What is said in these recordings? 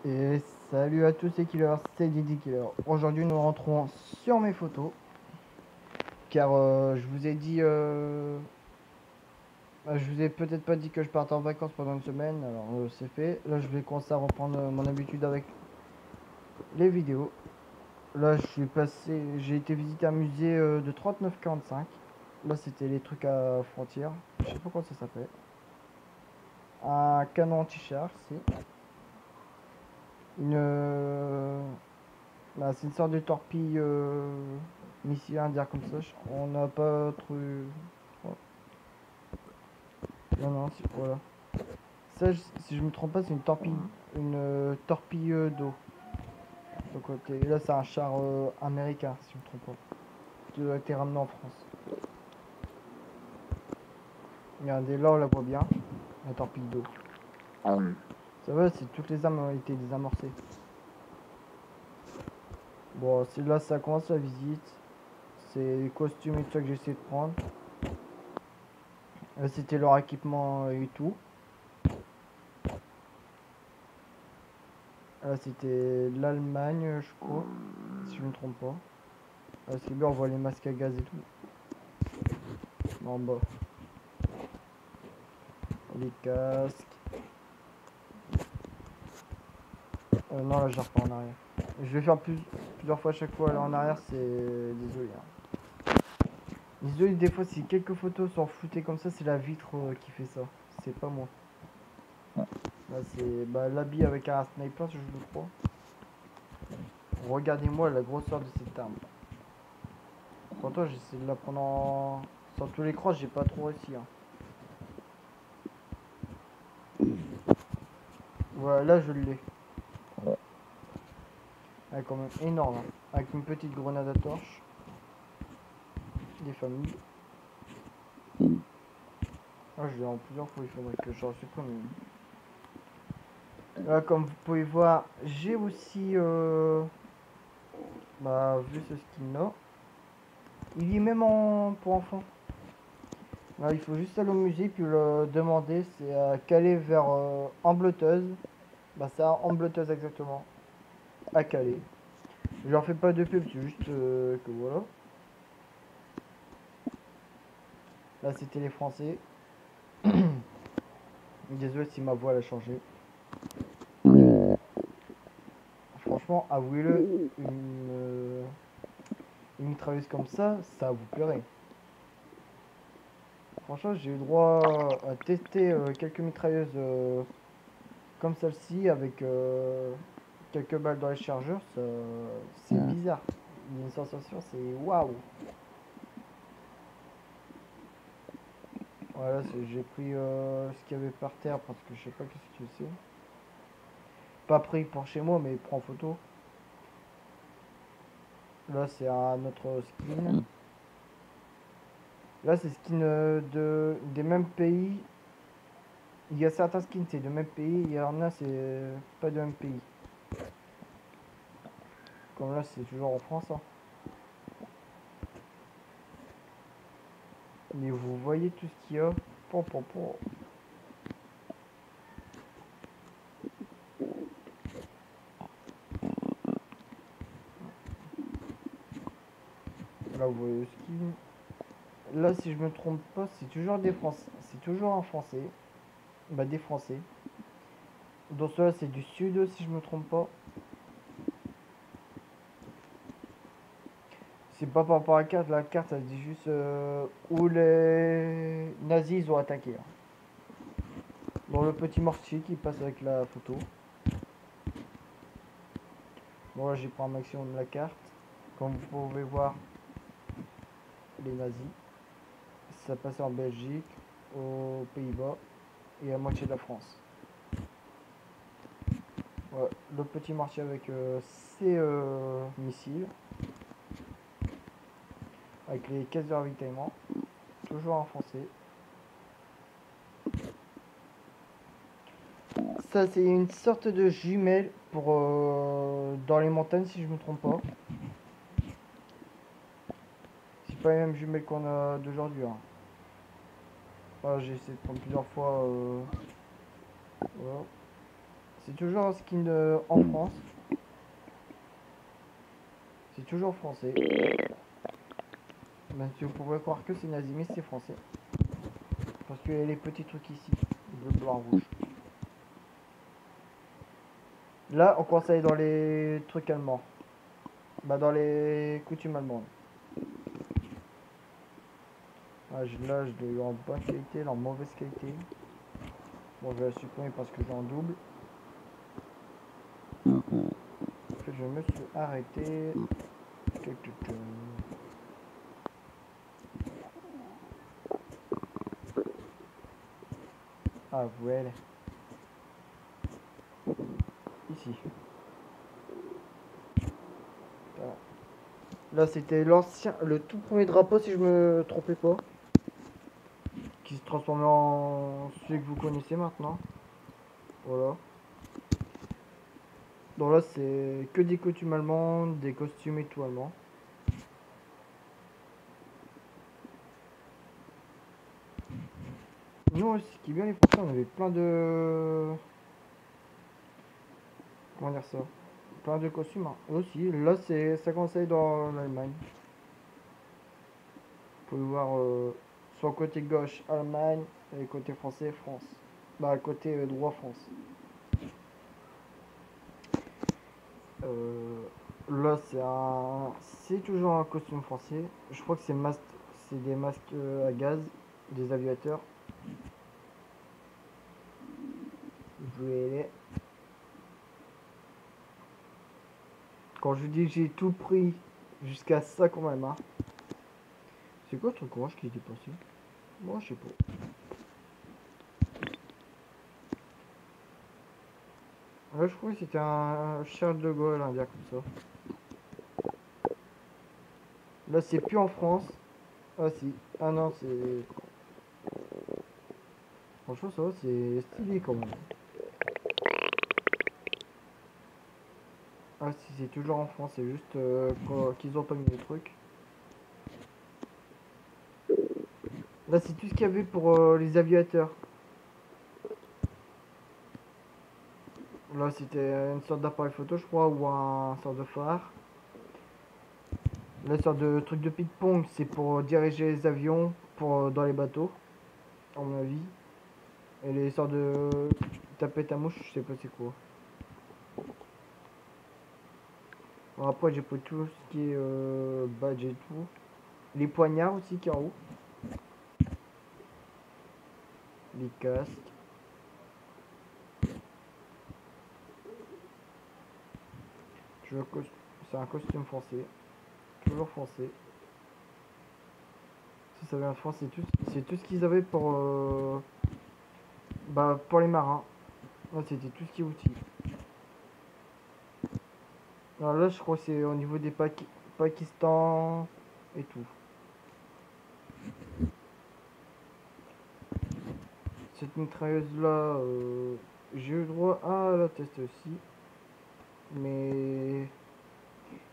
Et salut à tous les killers, c'est Didi Killer. Aujourd'hui nous rentrons sur mes photos. Car je vous ai dit... je vous ai peut-être pas dit que je partais en vacances pendant une semaine. Alors c'est fait. Là je vais commencer à reprendre mon habitude avec les vidéos. Là je suis passé... J'ai été visiter un musée de 3945. Là c'était les trucs à frontières. Je sais pas comment ça s'appelle. Un canon anti-char, si. Une... Bah, c'est une sorte de torpille missile indien comme ça. On n'a pas trop. Oh. Non, non, voilà. Ça, si je me trompe pas, c'est une torpille d'eau. De côté. Et là, c'est un char américain, si je me trompe pas. Qui a été ramené en France. Regardez, là, on la voit bien. La torpille d'eau. Ça va, c'est toutes les armes ont été désamorcées. Bon, c'est là, ça commence la visite. C'est les costumes et tout ça que j'ai essayé de prendre. Là, c'était leur équipement et tout. Là, c'était l'Allemagne, je crois, si je me trompe pas. Là, c'est bien, on voit les masques à gaz et tout. En bas. Les casques. Non, là, je repars en arrière. Je vais faire plusieurs fois à chaque fois. Là, en arrière, c'est... Désolé. Hein. Désolé, des fois, si quelques photos sont floutées comme ça, c'est la vitre qui fait ça. C'est pas moi. Là, c'est l'habit avec un sniper, je crois. Regardez-moi la grosseur de cette arme. Pourtant, j'essaie de la prendre en... Sur tous les croches, j'ai pas trop réussi. Hein. Voilà, là, je l'ai. Elle est quand même énorme. Hein. Avec une petite grenade à torche. Des familles. Ah, je l'ai en plusieurs fois, il faudrait que j'en supprime. Là, comme vous pouvez voir, j'ai aussi vu ce skin là. Il y est même pour enfants. Là, il faut juste aller au musée puis le demander. C'est à Calais vers Ambleteuse. Bah, c'est à Ambleteuse exactement. À Calais. Je leur fais pas de pub, c'est juste que voilà. Là, c'était les Français. Désolé si ma voix elle a changé. Franchement, avouez-le, une mitrailleuse comme ça vous plairait. Franchement, j'ai eu droit à tester quelques mitrailleuses comme celle-ci avec quelques balles dans les chargeurs. C'est bizarre. Il y a une sensation, c'est waouh. Voilà, j'ai pris ce qu'il y avait par terre parce que je sais pas qu'est-ce que c'est. Pas pris pour chez moi, mais prends en photo. Là, c'est un autre skin. Là, c'est skin des mêmes pays. Il y a certains skins, c'est de même pays. Il y en a, c'est pas de même pays. Comme là, c'est toujours en France. Hein. Mais vous voyez tout ce qu'il y a. Là, vous voyez le skin. Là, si je me trompe pas, c'est toujours des Français. C'est toujours un Français. Bah, des Français. Dans cela, c'est du sud, si je me trompe pas. C'est pas par rapport à la carte, ça dit juste où les nazis ont attaqué. Hein. Bon, le petit mortier qui passe avec la photo. Bon, là, j'ai pris un maximum de la carte. Comme vous pouvez voir, les nazis. Ça passe en Belgique, aux Pays-Bas et à moitié de la France. Ouais, le petit mortier avec ses missiles. Avec les caisses de ravitaillement. Toujours en français. Ça, c'est une sorte de jumelle pour dans les montagnes, si je me trompe pas. C'est pas les mêmes jumelles qu'on a d'aujourd'hui. Hein. Voilà, j'ai essayé de prendre plusieurs fois. Voilà. C'est toujours un skin en France. C'est toujours français. Même si vous pourrez croire que c'est nazi, mais c'est français. Parce qu'il y a les petits trucs ici. Bleu, blanc, rouge. Là, on commence à aller dans les trucs allemands. Bah, dans les coutumes allemandes. Ah, là, je l'ai eu en bonne qualité, là en mauvaise qualité. Bon, je vais la supprimer parce que j'ai en double. Que je me suis arrêté. Ah, voilà. Ici. Voilà. Là, c'était l'ancien, le tout premier drapeau, si je me trompais pas. Qui se transformait en celui que vous connaissez maintenant. Voilà. Donc là, c'est que des coutumes allemandes, des costumes et tout allemands. Nous, ce qui est bien les Français, on avait plein de... Comment dire ça? Plein de costumes hein. Aussi. Là, ça conseille dans l'Allemagne. Vous pouvez voir soit côté gauche Allemagne et côté français France. Bah côté droit France. Là c'est toujours un costume français. Je crois que c'est des masques à gaz des aviateurs. Vous voyez. Quand je dis que j'ai tout pris jusqu'à ça quand même hein. C'est quoi ce truc orange qui était passé? Moi je sais pas. Là je crois que c'était un Charles de Gaulle un bien comme ça. Là c'est plus en France. Ah si. Ah non c'est... Franchement ça va c'est stylé quand même. Ah si c'est toujours en France, c'est juste qu'ils ont pas mis le truc. Là c'est tout ce qu'il y avait pour les aviateurs. Là c'était une sorte d'appareil photo je crois ou un sorte de phare. Là sorte de truc de ping-pong c'est pour diriger les avions pour dans les bateaux. À mon avis. Et les sortes de tapettes à mouche je sais pas c'est quoi. Bon, après j'ai pris tout ce qui est badge et tout. Les poignards aussi qui est en haut. Les casques. C'est un costume français. Toujours français. Ça vient de France, c'est tout ce qu'ils avaient pour les marins. Là, c'était tout ce qui est outils. Alors là, je crois que c'est au niveau des Pakistan et tout. Cette mitrailleuse là, j'ai eu le droit à la tester aussi. Mais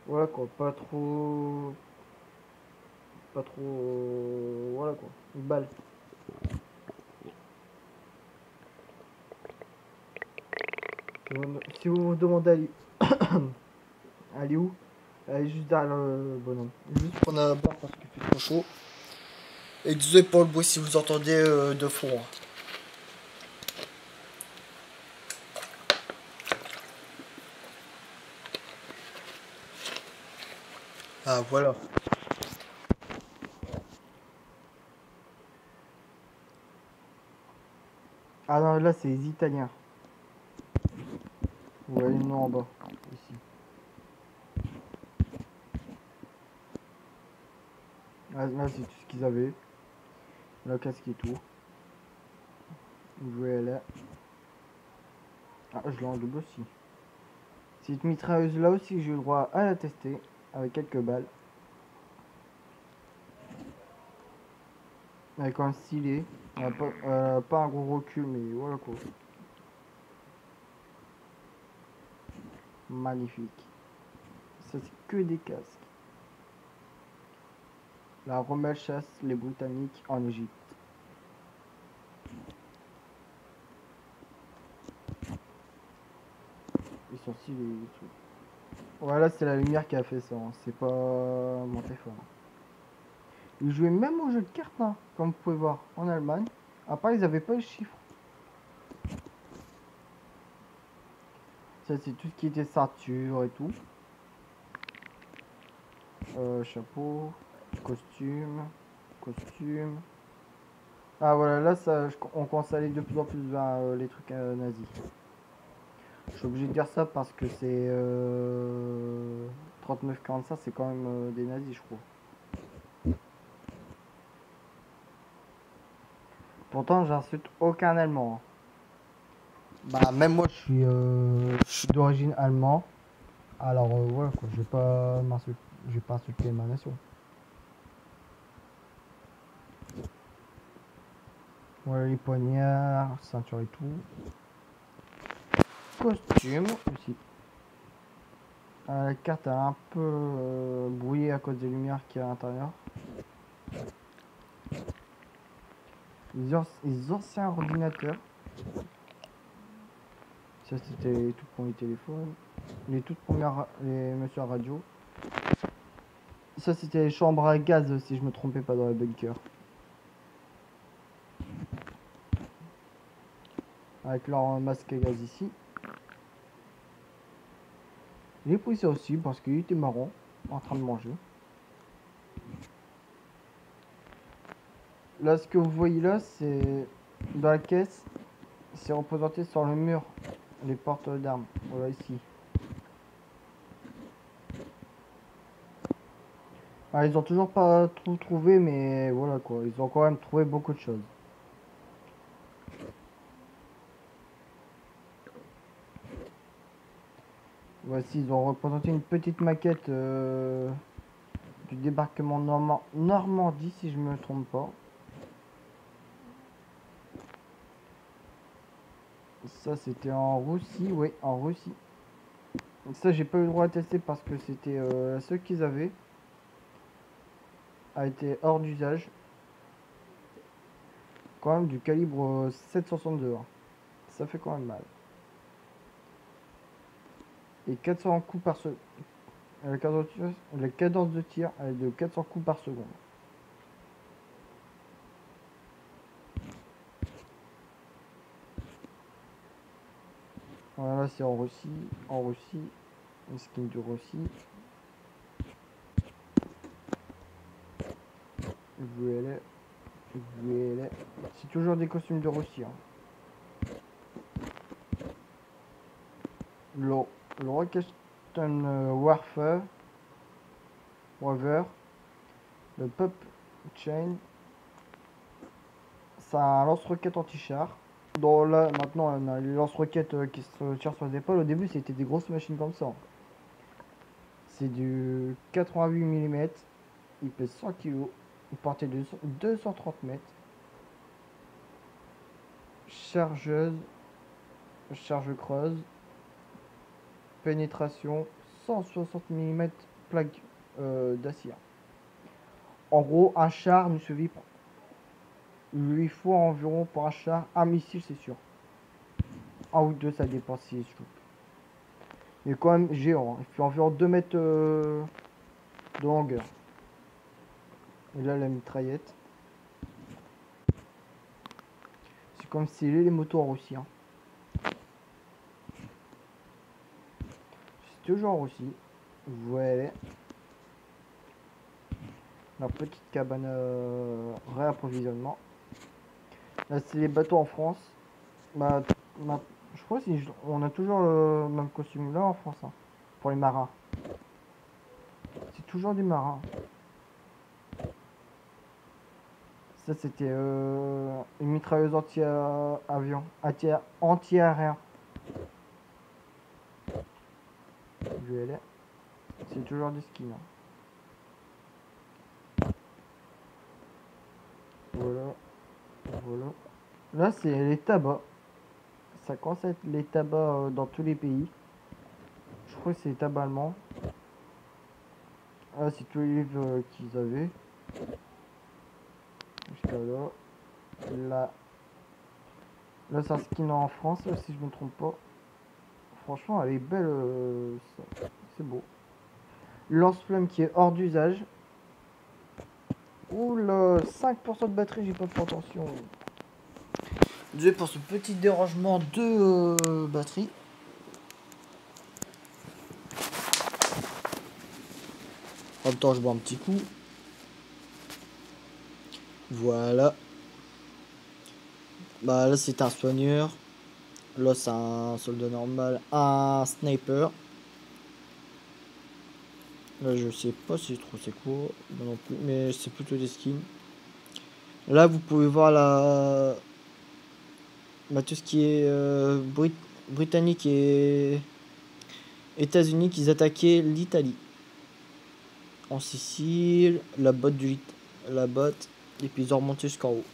voilà quoi, pas trop. Pas trop. Voilà quoi, une balle. Si vous vous demandez aller où, allez juste derrière le bonhomme. Juste prendre la barre parce qu'il fait trop chaud. Et désolé pour le bruit si vous entendez de fond. Ah voilà. Ah non, là c'est les Italiens. Vous voyez le nom en bas, ici. Ah, là c'est tout ce qu'ils avaient. Le casque et tout. Vous voyez là. Ah, je l'ai en double aussi. Cette mitrailleuse là aussi, j'ai eu le droit à la tester. Avec quelques balles. Avec un stylet. Pas un gros recul, mais voilà quoi. Magnifique. Ça c'est que des casques. La Rommel chasse les Britanniques en Égypte. Ils sont stylés les trucs. Voilà, c'est la lumière qui a fait ça, hein. C'est pas mon téléphone. Ils jouaient même au jeu de cartes, hein, comme vous pouvez voir, en Allemagne. Après, ils avaient pas les chiffres. Ça, c'est tout ce qui était ceinture et tout. Chapeau, costume, costume. Ah voilà, là, ça, on commence à aller de plus en plus vers les trucs nazis. Je suis obligé de dire ça parce que c'est 39-45, c'est quand même des nazis, je crois. Pourtant, j'insulte aucun Allemand, hein. Bah, même moi, je suis d'origine allemande. Alors, voilà quoi, je vais pas insulter ma nation. Voilà les poignards, ceinture et tout. Costume aussi. La carte elle est un peu brouillée à cause des lumières qu'il y a à l'intérieur. Les anciens ordinateurs. Ça c'était les tout premiers téléphones. Les toutes premières les messieurs à radio. Ça c'était les chambres à gaz si je me trompais pas dans les bunkers. Avec leur masque à gaz ici. J'ai pris ça aussi parce qu'il était marrant en train de manger. Là ce que vous voyez là c'est dans la caisse. C'est représenté sur le mur les portes d'armes. Voilà ici. Ah, ils ont toujours pas tout trouvé, mais voilà quoi. Ils ont quand même trouvé beaucoup de choses. Voici, ils ont représenté une petite maquette du débarquement Normandie, si je me trompe pas. Ça, c'était en Russie, oui, en Russie. Ça, j'ai pas eu le droit à tester parce que c'était ceux qu'ils avaient a été hors d'usage. Quand même du calibre 7,62, hein. Ça fait quand même mal. Et 400 coups par seconde. La cadence de tir est de 400 coups par seconde. Voilà, c'est en Russie. En Russie. Une skin de Russie. Voilà. Voilà. C'est toujours des costumes de Russie, hein. Le Rockeston Warfare. Le Pop Chain. C'est un lance-roquette anti-char. Dans là, maintenant, on a les lance-roquettes qui se tirent sur les épaules. Au début, c'était des grosses machines comme ça. C'est du 88 mm. Il pèse 100 kg. Il portait 230 mètres. Chargeuse. Charge creuse. Pénétration. 160 mm plaque d'acier. En gros, un char ne se vit. Il lui faut environ pour un char un missile, c'est sûr. Un ou deux, ça dépend si je trouve. Il est quand même géant, hein. Il fait environ 2 mètres de longueur. Et là, la mitraillette. C'est comme si les motos en Russie, hein. C'est toujours en Russie. Voilà. La petite cabane réapprovisionnement. Là, c'est les bateaux en France. Je crois on a toujours le même costume là en France, hein, pour les marins. C'est toujours des marins. Ça, c'était une mitrailleuse anti-avion, anti-aérien. C'est toujours des skins, hein. Voilà. Voilà. Là, c'est les tabacs. Ça commence à être les tabacs dans tous les pays. Je crois que c'est les tabacs allemands. Ah, c'est tous les livres qu'ils avaient. Jusqu'à là. Là, c'est un skin en France, si je me trompe pas. Franchement, elle est belle. C'est beau. Lance-flamme qui est hors d'usage. Oula, 5% de batterie, j'ai pas fait attention. Désolé pour ce petit dérangement de batterie. En même temps, je bois un petit coup. Voilà. Bah là, c'est un soigneur. Là, c'est un soldat normal. Un sniper. Là, je sais pas si trop c'est quoi. Non plus. Mais c'est plutôt des skins. Là, vous pouvez voir tout ce qui est britannique et États-Unis qui attaquaient l'Italie. En Sicile, la botte, et puis ils ont remonté jusqu'en haut.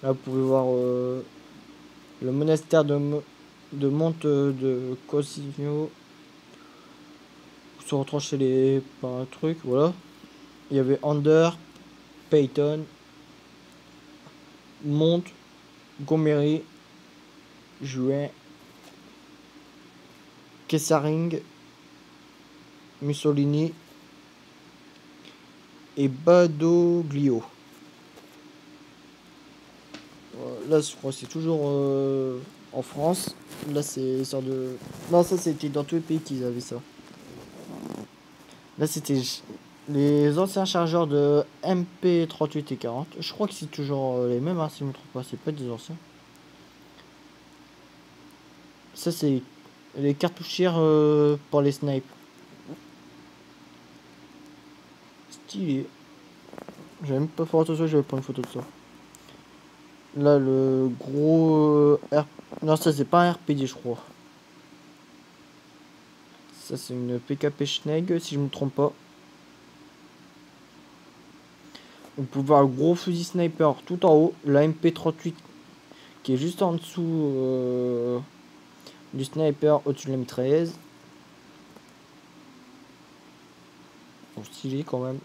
Là, vous pouvez voir le monastère de Monte de Cosigno. Ils sont retranchés par un truc, voilà. Il y avait Under, Payton, Monte, Gomery, Juin, Kessaring, Mussolini et Badoglio. Là, je crois que c'est toujours en France. Là, c'est sort de. Non, ça, c'était dans tous les pays qu'ils avaient ça. Là, c'était les anciens chargeurs de MP38 et 40. Je crois que c'est toujours les mêmes, hein, si je ne me trompe pas. C'est pas des anciens. Ça, c'est les cartouchières pour les snipes. Stylé. J'avais même pas fait attention, j'avais pas une photo de ça. Là, le gros Non, ça, c'est pas un RPD, je crois. Ça, c'est une PKP Schneg, si je me trompe pas. Vous pouvez voir le gros fusil sniper tout en haut. La MP38 qui est juste en dessous du sniper au-dessus de la mitrailleuse. Bon, stylé quand même.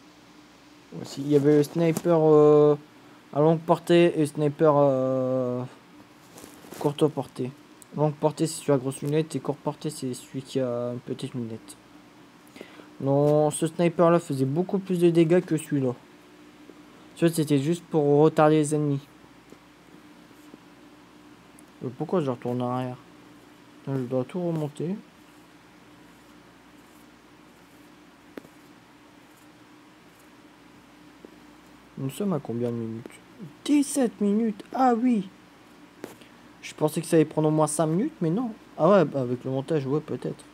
Aussi, il y avait le sniper à longue portée et le sniper courte portée. Longue portée, c'est celui à grosse lunette, et courte portée, c'est celui qui a une petite lunette. Non, ce sniper là faisait beaucoup plus de dégâts que celui-là. Celui-là, c'était juste pour retarder les ennemis. Pourquoi je retourne en arrière? Là, je dois tout remonter. Nous sommes à combien de minutes? 17 minutes. Ah oui. Je pensais que ça allait prendre au moins 5 minutes, mais non. Ah ouais, bah avec le montage, ouais, peut-être.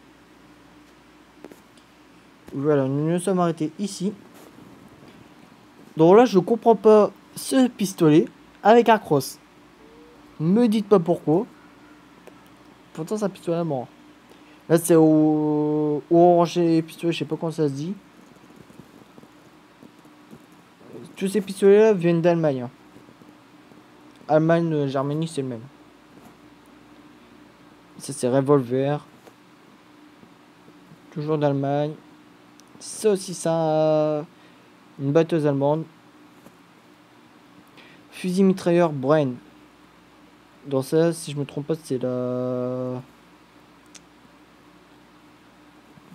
Voilà, nous nous sommes arrêtés ici. Donc là, je comprends pas ce pistolet avec un cross. Me dites pas pourquoi. Pourtant, c'est un pistolet à mort. Là, c'est au orange pistolet, je sais pas comment ça se dit. Tous ces pistolets-là viennent d'Allemagne. Hein. Allemagne, Germanie, c'est le même. Ça, c'est revolver. Toujours d'Allemagne. Ça aussi, ça. Une batteuse allemande. Fusil mitrailleur Bren. Dans ça, si je me trompe pas, c'est la.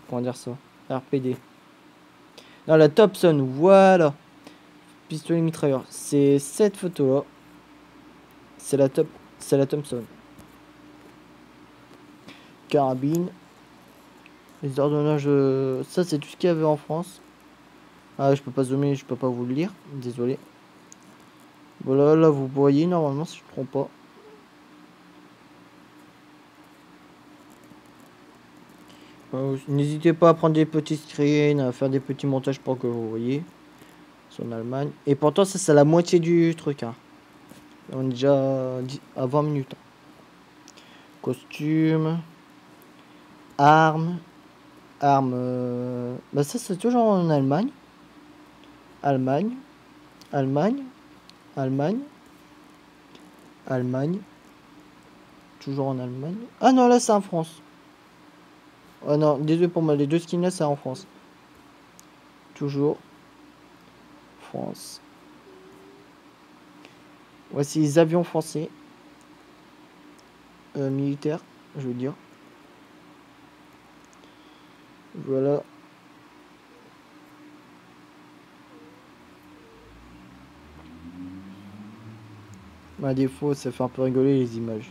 Comment dire ça? RPD. Non, la Thompson, voilà. Pistolet mitrailleur. C'est cette photo-là. C'est la Thompson. Carabine. Les ordonnages. Ça, c'est tout ce qu'il y avait en France. Ah, je peux pas zoomer, je peux pas vous le lire. Désolé. Voilà, là, vous voyez normalement, si je ne me trompe pas. N'hésitez pas à prendre des petits screens, à faire des petits montages pour que vous voyez. C'est en Allemagne. Et pourtant, ça, c'est la moitié du truc. Hein. On est déjà à 20 minutes. Costume. Armes. Armes. Bah, ça, c'est toujours en Allemagne. Allemagne. Allemagne. Allemagne. Allemagne. Toujours en Allemagne. Ah non, là, c'est en France. Oh non, désolé pour moi, les deux skins là, c'est en France. Toujours. France. Voici les avions français. Militaires. je veux dire. Voilà. À défaut, ça fait un peu rigoler les images.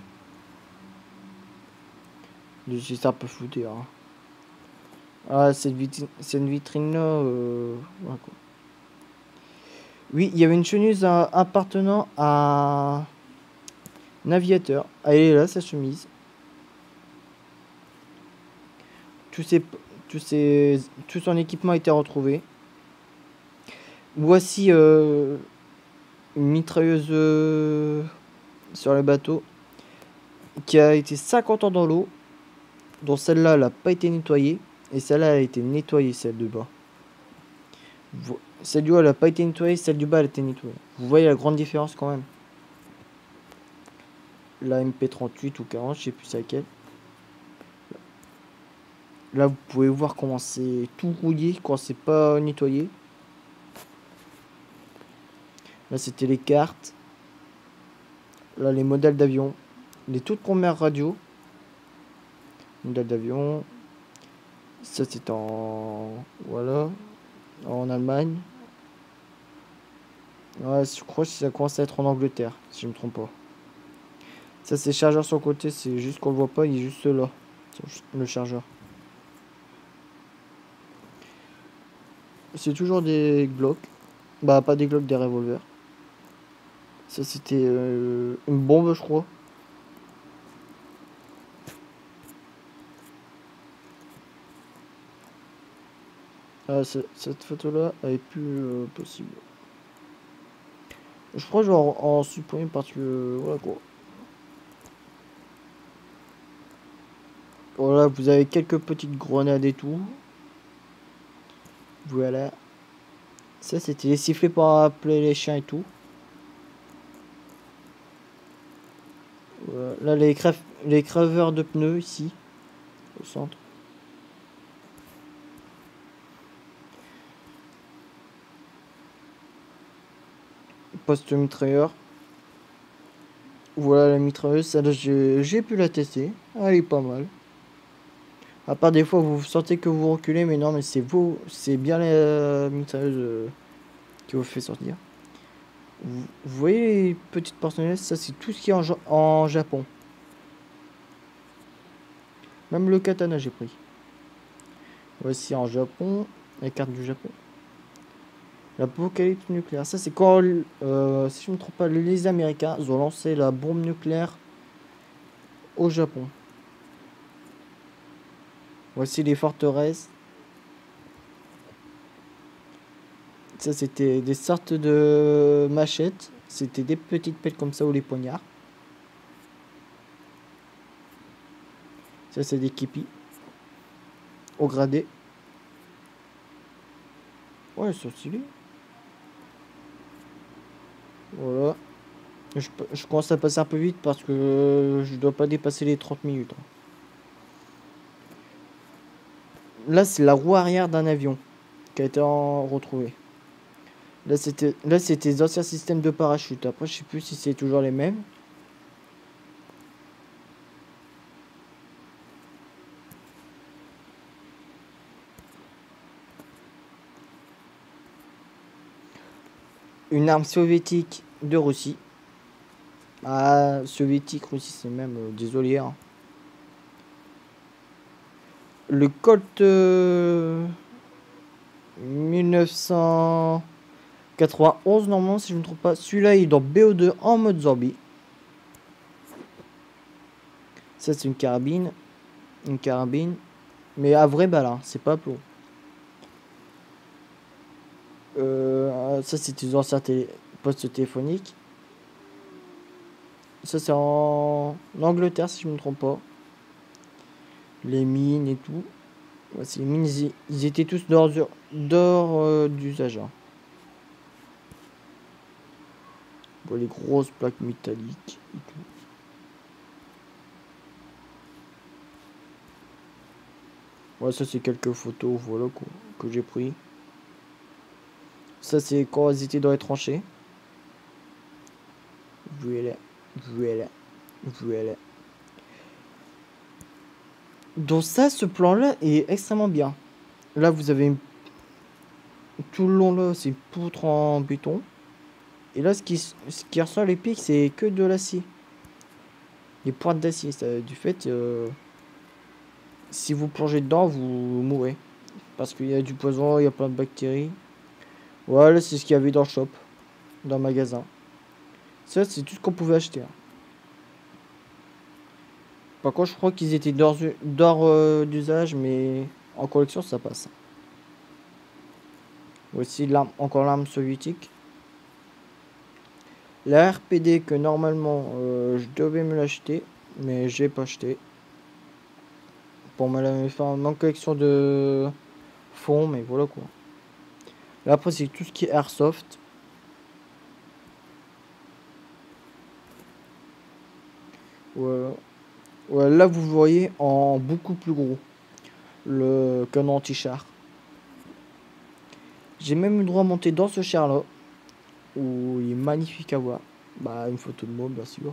C'est un peu flouté, hein. Ah, cette vitrine là, ouais, quoi. Oui, il y avait une chemise appartenant à un aviateur. Elle est là, sa chemise. Tout son équipement a été retrouvé. Voici une mitrailleuse sur le bateau qui a été 50 ans dans l'eau, dont celle-là n'a pas été nettoyée, et celle-là a été nettoyée, celle du bas. Celle du haut elle n'a pas été nettoyée, celle du bas elle a été nettoyée. Vous voyez la grande différence quand même. La MP38 ou 40, je sais plus c'est laquelle. Là vous pouvez voir comment c'est tout rouillé quand c'est pas nettoyé. Là c'était les cartes. Là les modèles d'avion. Les toutes premières radios. Modèle d'avion. Ça c'est en... Voilà. En Allemagne. Ouais, je crois que ça commence à être en Angleterre, si je me trompe pas. Ça c'est chargeur sur le côté, c'est juste qu'on le voit pas, il est juste là. Le chargeur. C'est toujours des Glock. Bah pas des Glock, des revolvers. Ça c'était une bombe je crois. Ah, cette photo là elle est plus possible. Je crois que je vais en supprimer parce que voilà quoi. Voilà, vous avez quelques petites grenades et tout. Voilà. Ça c'était les sifflets pour appeler les chiens et tout. Voilà. Là les creveurs de pneus ici. Au centre. Poste mitrailleur. Voilà la mitrailleuse, celle-là j'ai pu la tester. Elle est pas mal. À part des fois vous sentez que vous reculez, mais non, mais c'est bien la mitrailleuse qui vous fait sortir. Vous voyez les petites portionnaises, ça c'est tout ce qui est en Japon. Même le katana j'ai pris. Voici en Japon, la carte du Japon. L'apocalypse nucléaire, ça c'est quand, si je ne me trompe pas, les Américains ont lancé la bombe nucléaire au Japon. Voici les forteresses. Ça c'était des sortes de machettes. C'était des petites pelles comme ça ou les poignards. Ça c'est des képis. Au gradé. Ouais, c'est stylé. Voilà. Je commence à passer un peu vite parce que je dois pas dépasser les 30 minutes. Là, c'est la roue arrière d'un avion qui a été retrouvé. Là, c'était les anciens systèmes de parachute. Après, je sais plus si c'est toujours les mêmes. Une arme soviétique de Russie. Ah, soviétique, Russie, c'est même... désolé, hein. Le Colt 1991, normalement, si je ne me trompe pas. Celui-là, il est dans BO2 en mode zombie. Ça, c'est une carabine. Une carabine. Mais à vraie balle, hein, c'est pas plomb. Ça, c'est des anciens postes téléphoniques. Ça, c'est en Angleterre, si je ne me trompe pas. Les mines et tout. Voici les mines, ils étaient tous d'or d'usage. Hein. Bon, les grosses plaques métalliques et tout. Ouais, ça, c'est quelques photos, voilà, quoi, que j'ai pris. Ça, c'est quand ils étaient dans les tranchées. Voilà. Voilà. Voilà. Donc ça, ce plan-là est extrêmement bien. Là, vous avez tout le long là, c'est une poutre en béton. Et là, ce qui ressort les pics, c'est que de l'acier. Les pointes d'acier, du fait, si vous plongez dedans, vous mourrez. Parce qu'il y a du poison, il y a plein de bactéries. Voilà, c'est ce qu'il y avait dans le shop, dans le magasin. Ça, c'est tout ce qu'on pouvait acheter, hein. Par contre, je crois qu'ils étaient d'or d'usage, mais en collection, ça passe. Voici l'arme, encore l'arme soviétique. La RPD que normalement je devais me l'acheter, mais j'ai pas acheté. Pour me la faire en collection de fonds, mais voilà quoi. Là après c'est tout ce qui est airsoft. Ouais. Ouais, là vous voyez en beaucoup plus gros le canon anti-char. J'ai même eu le droit à monter dans ce char là, où il est magnifique à voir. Bah une photo de moi bien sûr.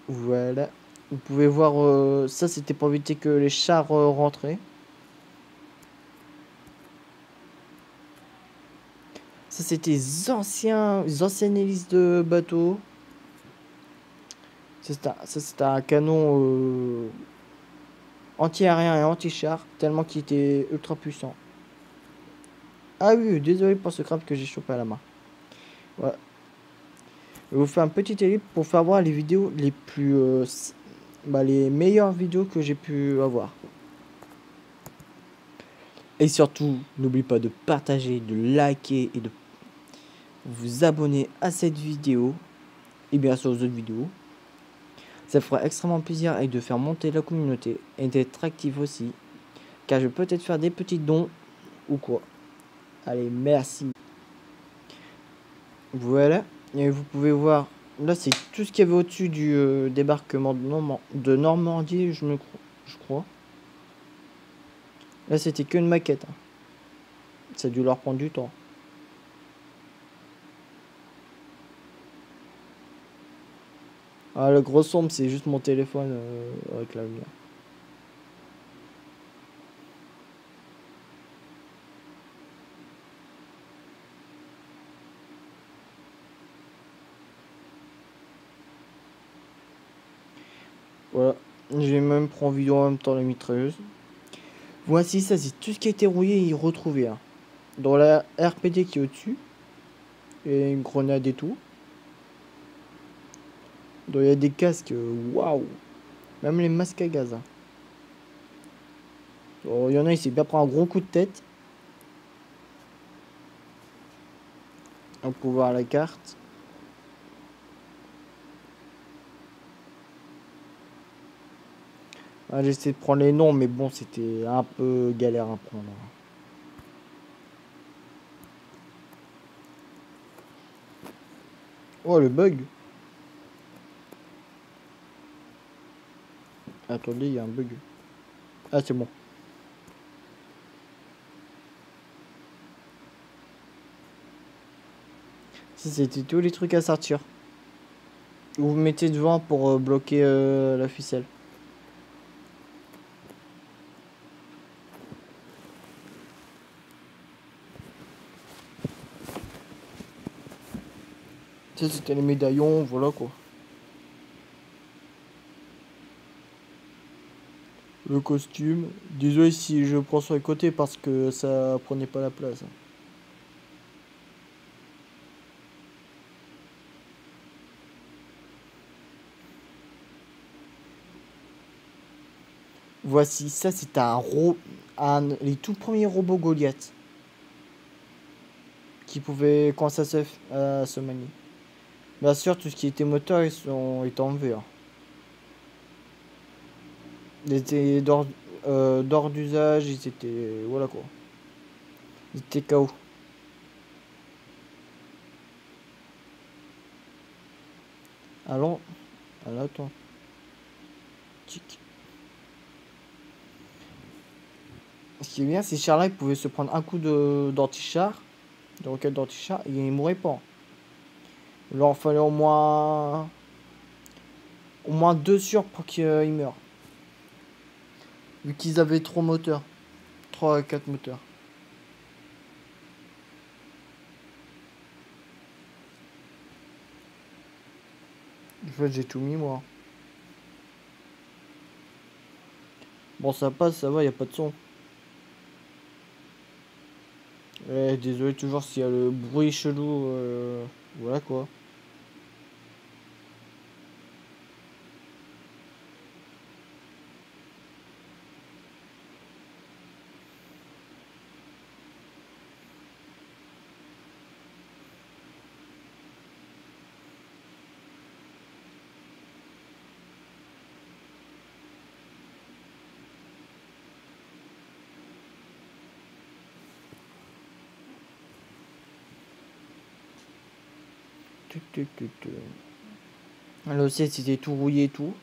Voilà. Vous pouvez voir, ça c'était pour éviter que les chars rentraient. Ça c'était les anciennes hélices de bateau. Ça c'était un canon anti-aérien et anti-char, tellement qu'il était ultra puissant. Ah oui, désolé pour ce crabe que j'ai chopé à la main. Ouais. Je vais vous faire un petit élite pour faire voir les vidéos les plus... les meilleures vidéos que j'ai pu avoir. Et surtout, n'oubliez pas de partager, de liker et de vous abonner à cette vidéo. Et bien sûr aux autres vidéos. Ça fera extrêmement plaisir et de faire monter la communauté et d'être actif aussi. Car je vais peut-être faire des petits dons ou quoi. Allez, merci. Voilà. Et vous pouvez voir, là c'est tout ce qu'il y avait au-dessus du débarquement de Normandie, je crois. Là c'était qu'une maquette, hein. Ça a dû leur prendre du temps. Ah, le gros sombre, c'est juste mon téléphone avec la lumière. Voilà. J'ai même pris en vidéo en même temps la mitrailleuse. Voici, ça c'est tout ce qui a été rouillé et retrouvé, hein. Dans la RPD qui est au-dessus. Et une grenade et tout. Donc il y a des casques, waouh. Même les masques à gaz, hein. Il y en a, il s'est bien pris un gros coup de tête. On peut voir la carte. Ah, j'ai essayé de prendre les noms, mais bon, c'était un peu galère à prendre. Oh, le bug. Attendez, il y a un bug. Ah, c'est bon. Ça, c'était tous les trucs à sortir. Vous vous mettez devant pour bloquer la ficelle. Ça, c'était les médaillons, voilà quoi. Le costume. Désolé si je prends sur les côtés parce que ça prenait pas la place. Voici, ça c'est les tout premiers robots Goliath. Qui pouvaient commencer à se manier. Bien sûr, tout ce qui était moteur, est enlevés, hein. Ils étaient d'or d'usage, ils étaient... Voilà quoi. Ils étaient KO. Allons, attends. Tic. Ce qui est bien, c'est Charles, il pouvait se prendre un coup d'anti-char, de roquette d'anti-char, et il mourrait pas. Il leur fallait au moins au moins 2 sûrs pour qu'ils meurent. Vu qu'ils avaient 3 moteurs. 3 à 4 moteurs. En fait, j'ai tout mis moi. Bon, ça passe, ça va, y a pas de son. Ouais, désolé toujours s'il y a le bruit chelou. Voilà quoi. Le site c'était tout rouillé et tout.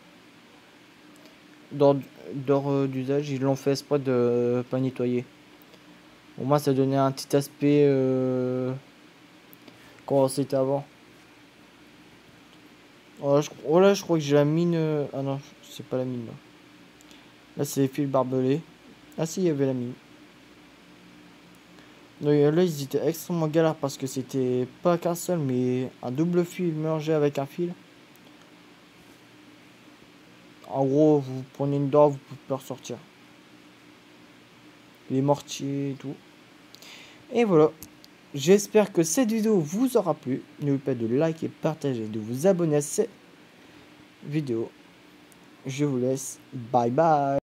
D'or d'usage, ils l'ont fait exprès de pas nettoyer. Au moins ça donnait un petit aspect quand c'était avant. Oh là, je crois que j'ai la mine. Ah non, c'est pas la mine là. Là c'est les fils barbelés. Ah si, il y avait la mine. Donc, là ils étaient extrêmement galères parce que c'était pas qu'un seul mais un double fil mélangé avec un fil. En gros, vous prenez une dent, vous pouvez pas ressortir. Les mortiers et tout. Et voilà. J'espère que cette vidéo vous aura plu. N'oubliez pas de liker, partager, de vous abonner à cette vidéo. Je vous laisse. Bye bye.